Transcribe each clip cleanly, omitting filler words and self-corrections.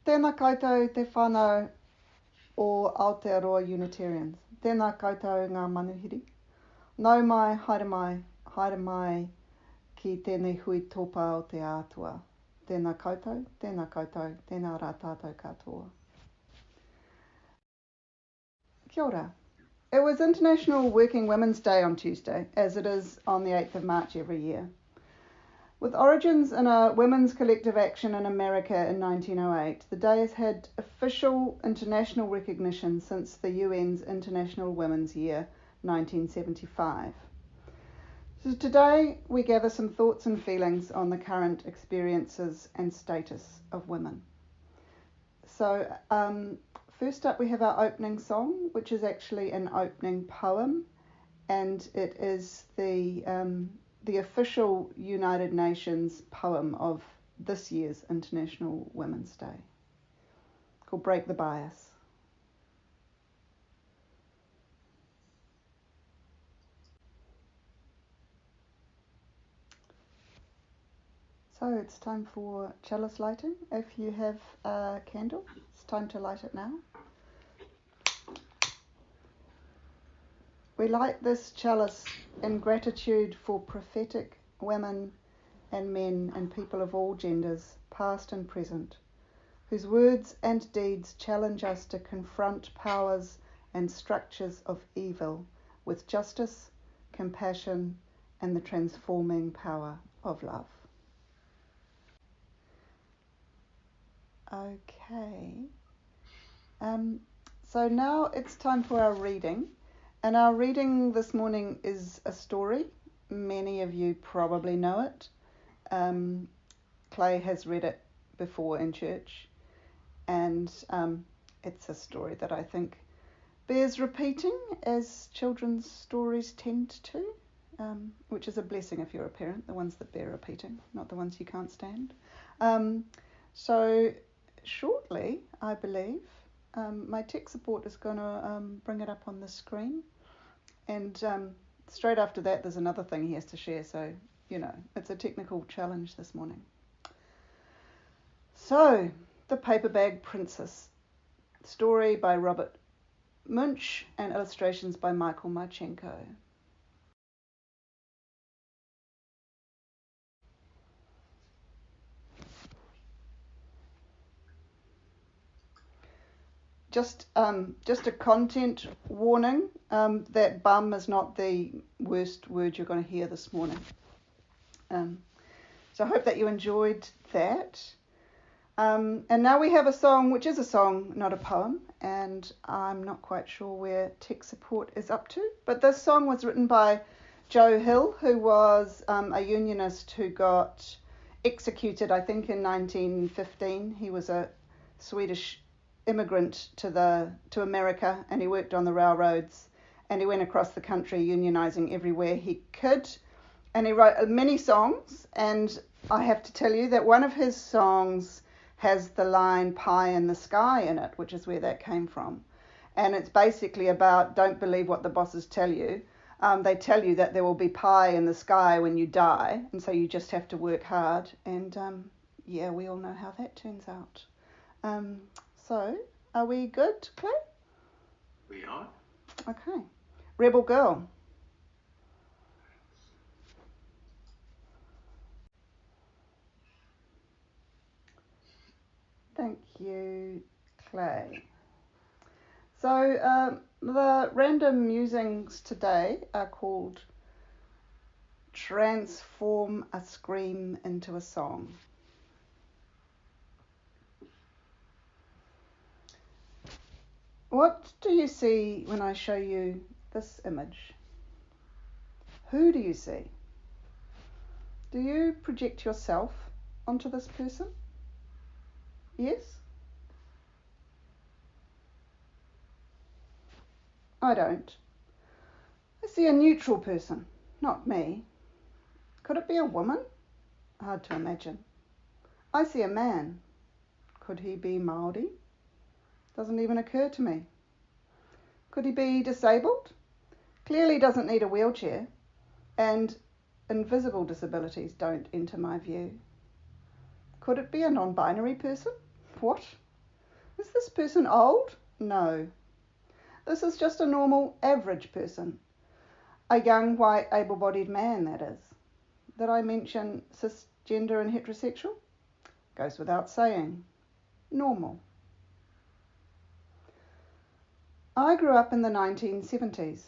Tēnā koutou te whānau o Aotearoa Unitarians. Tēnā koutou ngā manuhiri. Nau mai, haere mai ki tēnei hui tōpā o te ātua. Tēnā koutou, tēnā rā tātou katoa. Kia ora. It was International Working Women's Day on Tuesday, as it is on the 8th of March every year. With origins in a women's collective action in America in 1908, the day has had official international recognition since the UN's International Women's Year, 1975. So today we gather some thoughts and feelings on the current experiences and status of women. So first up we have our opening song, which is actually an opening poem, and it is the official United Nations poem of this year's International Women's Day, called Break the Bias. So it's time for chalice lighting. If you have a candle, it's time to light it now. We light this chalice in gratitude for prophetic women and men and people of all genders, past and present, whose words and deeds challenge us to confront powers and structures of evil with justice, compassion, and the transforming power of love. Okay, so now it's time for our reading. And our reading this morning is a story. Many of you probably know it. Clay has read it before in church, and it's a story that I think bears repeating, as children's stories tend to, which is a blessing if you're a parent, the ones that bear repeating, not the ones you can't stand. So shortly, I believe, my tech support is going to bring it up on the screen. And straight after that, there's another thing he has to share. So, you know, it's a technical challenge this morning. So, The Paper Bag Princess. Story by Robert Munsch and illustrations by Michael Marchenko. Just a content warning, that bum is not the worst word you're going to hear this morning. So I hope that you enjoyed that. And now we have a song, which is a song, not a poem, and I'm not quite sure where tech support is up to. But this song was written by Joe Hill, who was a unionist who got executed, I think, in 1915. He was a Swedish immigrant to America, and he worked on the railroads, and he went across the country unionizing everywhere he could, and he wrote many songs, and I have to tell you that one of his songs has the line pie in the sky in it, which is where that came from. And it's basically about don't believe what the bosses tell you. They tell you that there will be pie in the sky when you die, and so you just have to work hard, and yeah, we all know how that turns out. So, are we good, Clay? We are. Okay. Rebel Girl. Thank you, Clay. So, the random musings today are called Transform a Scream into a Song. What do you see when I show you this image? Who do you see? Do you project yourself onto this person? Yes? I don't. I see a neutral person, not me. Could it be a woman? Hard to imagine. I see a man. Could he be Māori? Doesn't even occur to me. Could he be disabled? Clearly doesn't need a wheelchair, and invisible disabilities don't enter my view. Could it be a non-binary person? What? Is this person old? No. This is just a normal, average person. A young, white, able-bodied man, that is. Did I mention cisgender and heterosexual? Goes without saying. Normal. I grew up in the 1970s,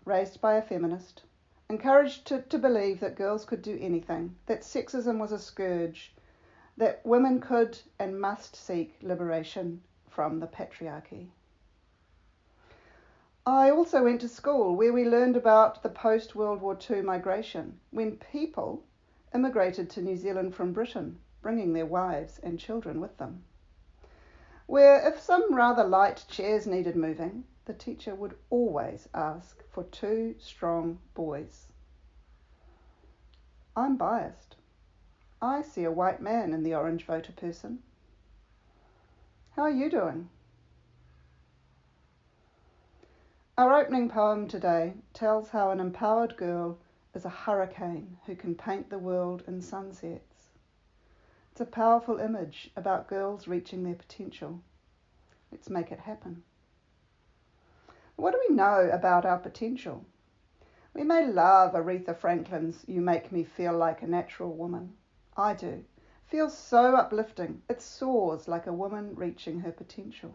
raised by a feminist, encouraged to believe that girls could do anything, that sexism was a scourge, that women could and must seek liberation from the patriarchy. I also went to school where we learned about the post-World War II migration, when people immigrated to New Zealand from Britain, bringing their wives and children with them. Where if some rather light chairs needed moving, the teacher would always ask for 2 strong boys. I'm biased. I see a white man in the orange voter person. How are you doing? Our opening poem today tells how an empowered girl is a hurricane who can paint the world in sunsets. It's a powerful image about girls reaching their potential. Let's make it happen. What do we know about our potential? We may love Aretha Franklin's "You Make Me Feel Like a Natural Woman." I do. Feels so uplifting. It soars like a woman reaching her potential.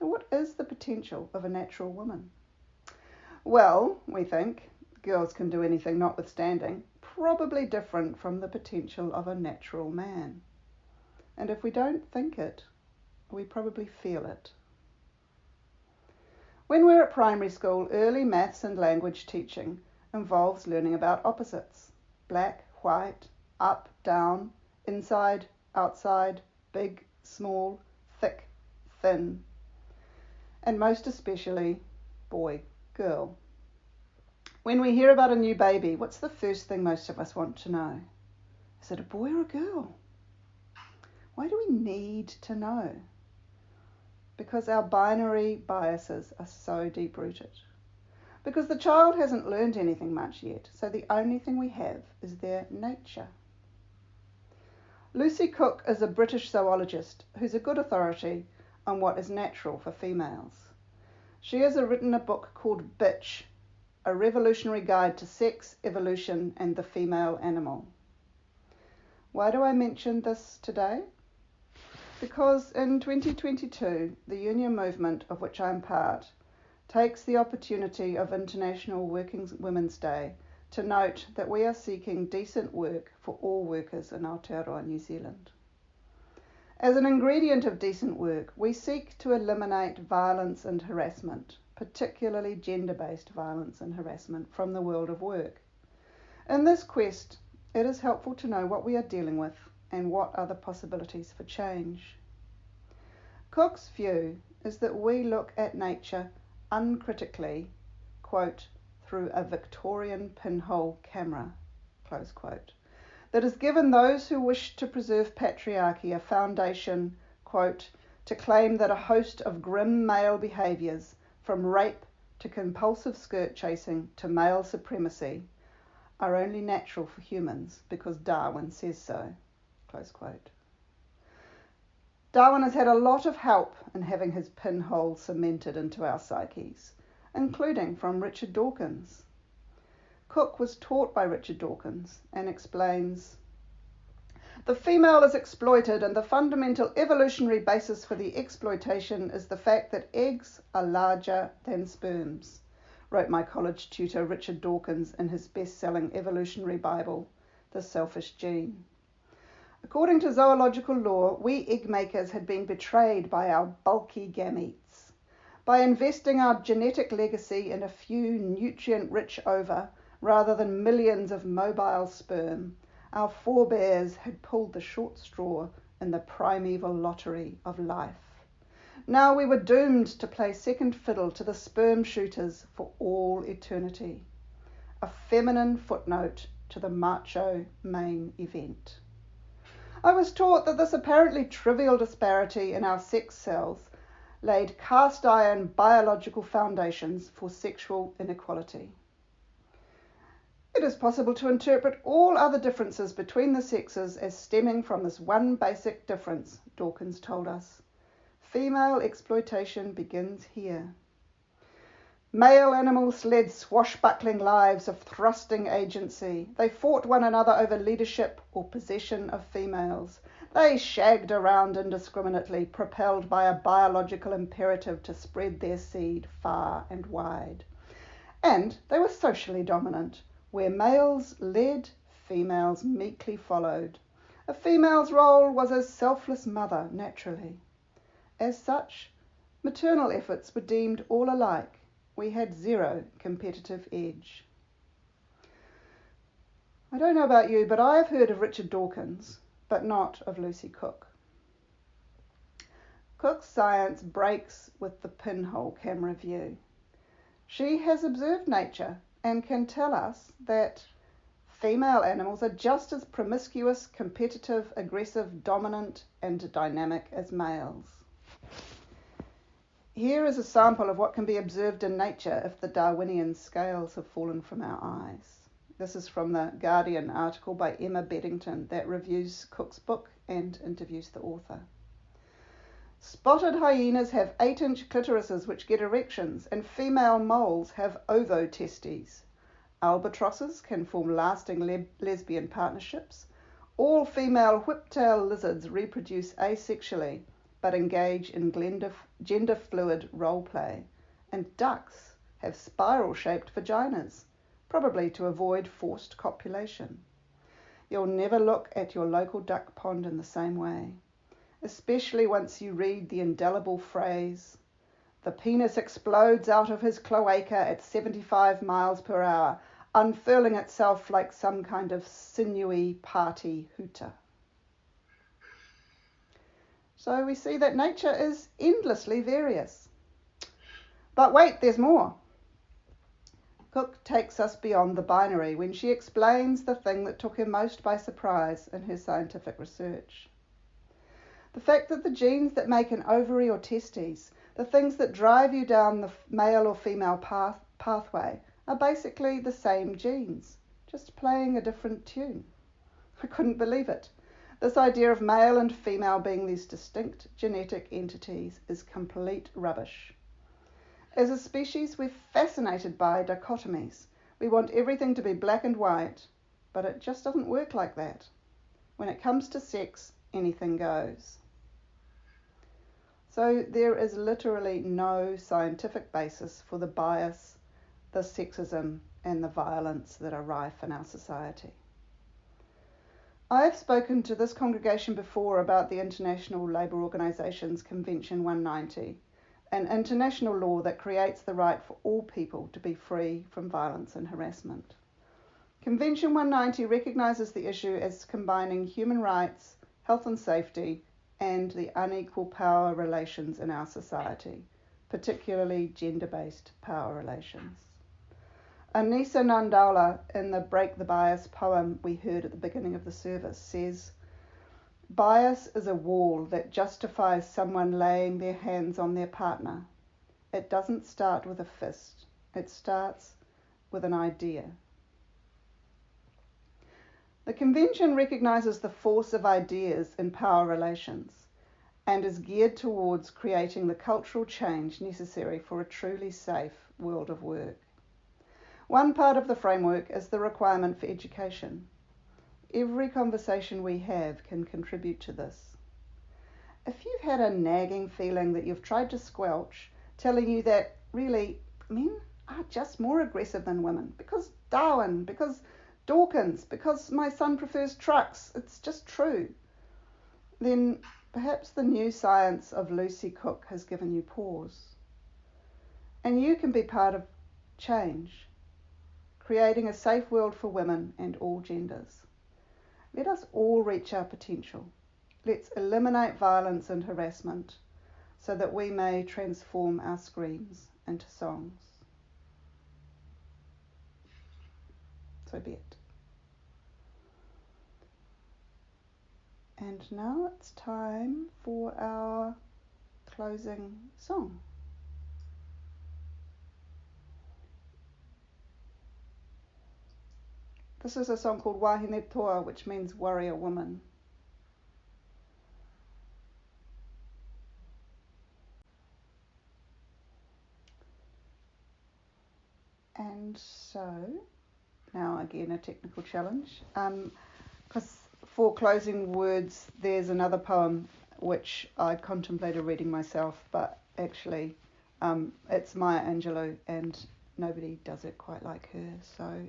Now, what is the potential of a natural woman? Well, we think, girls can do anything notwithstanding, probably different from the potential of a natural man. And if we don't think it, we probably feel it. When we're at primary school, early maths and language teaching involves learning about opposites: black, white, up, down, inside, outside, big, small, thick, thin, and most especially boy, girl. When we hear about a new baby, what's the first thing most of us want to know? Is it a boy or a girl? Why do we need to know? Because our binary biases are so deep-rooted. Because the child hasn't learned anything much yet, so the only thing we have is their nature. Lucy Cook is a British zoologist who's a good authority on what is natural for females. She has written a book called Bitch, A Revolutionary Guide to Sex, Evolution and the Female Animal. Why do I mention this today? Because in 2022, the union movement of which I'm part takes the opportunity of International Working Women's Day to note that we are seeking decent work for all workers in Aotearoa, New Zealand. As an ingredient of decent work, we seek to eliminate violence and harassment, particularly gender-based violence and harassment, from the world of work. In this quest, it is helpful to know what we are dealing with and what are the possibilities for change. Cook's view is that we look at nature uncritically, quote, through a Victorian pinhole camera, close quote, that has given those who wish to preserve patriarchy a foundation, quote, to claim that a host of grim male behaviours, from rape to compulsive skirt chasing to male supremacy, are only natural for humans because Darwin says so, close quote. Darwin has had a lot of help in having his pinhole cemented into our psyches, including from Richard Dawkins. Cook was taught by Richard Dawkins and explains, "The female is exploited, and the fundamental evolutionary basis for the exploitation is the fact that eggs are larger than sperms," wrote my college tutor Richard Dawkins in his best-selling evolutionary Bible, The Selfish Gene. According to zoological law, we egg makers had been betrayed by our bulky gametes. By investing our genetic legacy in a few nutrient-rich ova rather than millions of mobile sperm, our forebears had pulled the short straw in the primeval lottery of life. Now we were doomed to play second fiddle to the sperm shooters for all eternity. A feminine footnote to the macho main event. I was taught that this apparently trivial disparity in our sex cells laid cast iron biological foundations for sexual inequality. It is possible to interpret all other differences between the sexes as stemming from this one basic difference, Dawkins told us. Female exploitation begins here. Male animals led swashbuckling lives of thrusting agency. They fought one another over leadership or possession of females. They shagged around indiscriminately, propelled by a biological imperative to spread their seed far and wide. And they were socially dominant. Where males led, females meekly followed. A female's role was as selfless mother, naturally. As such, maternal efforts were deemed all alike. We had zero competitive edge. I don't know about you, but I have heard of Richard Dawkins, but not of Lucy Cook. Cook's science breaks with the pinhole camera view. She has observed nature and can tell us that female animals are just as promiscuous, competitive, aggressive, dominant, and dynamic as males. Here is a sample of what can be observed in nature if the Darwinian scales have fallen from our eyes. This is from the Guardian article by Emma Beddington that reviews Cook's book and interviews the author. Spotted hyenas have 8-inch clitorises which get erections, and female moles have ovotestes. Albatrosses can form lasting lesbian partnerships. All female whiptail lizards reproduce asexually, but engage in gender-fluid role play, and ducks have spiral-shaped vaginas, probably to avoid forced copulation. You'll never look at your local duck pond in the same way, especially once you read the indelible phrase, "The penis explodes out of his cloaca at 75 miles per hour, unfurling itself like some kind of sinewy party hooter." So we see that nature is endlessly various. But wait, there's more. Cook takes us beyond the binary when she explains the thing that took her most by surprise in her scientific research. The fact that the genes that make an ovary or testes, the things that drive you down the male or female pathway, are basically the same genes, just playing a different tune. I couldn't believe it. This idea of male and female being these distinct genetic entities is complete rubbish. As a species, we're fascinated by dichotomies. We want everything to be black and white, but it just doesn't work like that. When it comes to sex, anything goes. So there is literally no scientific basis for the bias, the sexism, and the violence that are rife in our society. I have spoken to this congregation before about the International Labour Organisation's Convention 190, an international law that creates the right for all people to be free from violence and harassment. Convention 190 recognises the issue as combining human rights, health and safety, and the unequal power relations in our society, particularly gender-based power relations. Anisa Nandaula, in the Break the Bias poem we heard at the beginning of the service, says, "Bias is a wall that justifies someone laying their hands on their partner. It doesn't start with a fist. It starts with an idea." The Convention recognises the force of ideas in power relations and is geared towards creating the cultural change necessary for a truly safe world of work. One part of the framework is the requirement for education. Every conversation we have can contribute to this. If you've had a nagging feeling that you've tried to squelch, telling you that really men are just more aggressive than women, because Darwin, because Dawkins, because my son prefers trucks, it's just true, then perhaps the new science of Lucy Cook has given you pause. And you can be part of change, creating a safe world for women and all genders. Let us all reach our potential. Let's eliminate violence and harassment so that we may transform our screams into songs. So be it. And now it's time for our closing song. This is a song called Wahine Toa, which means warrior woman. So, now again a technical challenge. Because for closing words, there's another poem which I contemplated reading myself, but actually it's Maya Angelou and nobody does it quite like her. So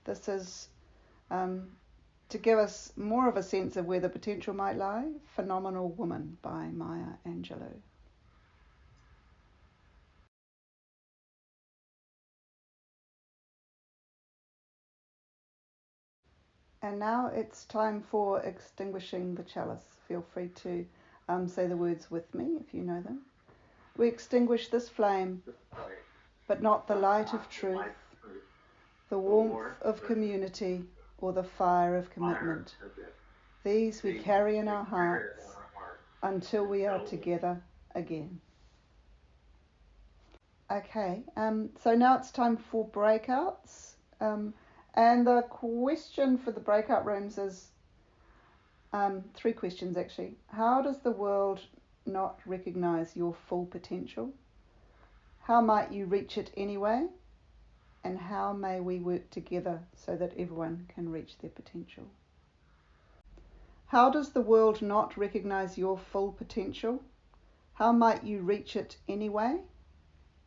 this is to give us more of a sense of where the potential might lie, Phenomenal Woman by Maya Angelou. And now it's time for Extinguishing the Chalice. Feel free to say the words with me if you know them. We extinguish this flame, but not the light of truth, the warmth of community, or the fire of commitment. These we carry in our hearts until we are together again. Okay, so now it's time for breakouts. And the question for the breakout rooms is 3 questions actually. How does the world not recognise your full potential? How might you reach it anyway? And how may we work together so that everyone can reach their potential? How does the world not recognise your full potential? How might you reach it anyway?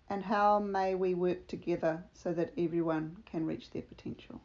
And how may we work together so that everyone can reach their potential?